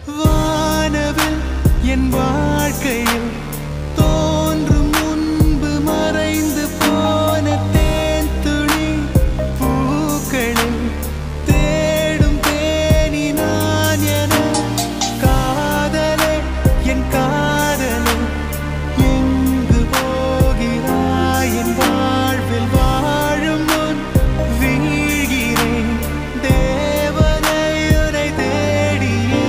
வானவில் என் வாழ்க்கையில் தோன்றும் முன்பு மறைந்து போன தேன் துளி பூக்களில் தேடும் தேனி நான் என காதலே என் காதலே எங்கு போகிறாய் என் வாழ்வில் வாழும் முன் வீழ்கிறேன் தேவதையுனை தேடியே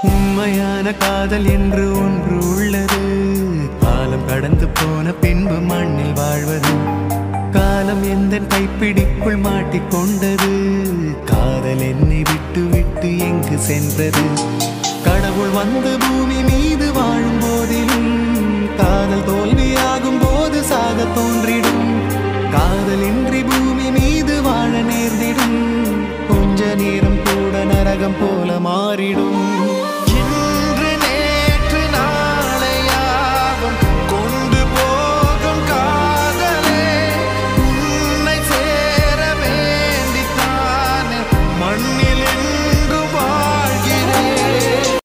உண்மையான காதல் என்று ஒன்று உள்ளது. காலம் கடந்து போன பின்பு மண்ணில் வாழ்வது. காலம் எந்த கைப்பிடிக்குள் மாட்டிக்கொண்டது. காதல் என்னை விட்டு விட்டு எங்கு சென்றது. கடவுள் வந்து பூமி மீது வாழும் போதிலும் காதல் தோல்வியாகும் போது சாக தோன்றிடும். காதலின்றி பூமி மீது வாழ நேர்ந்திடும். கொஞ்ச நேரம் கூட நரகம் போல மாறிடும்.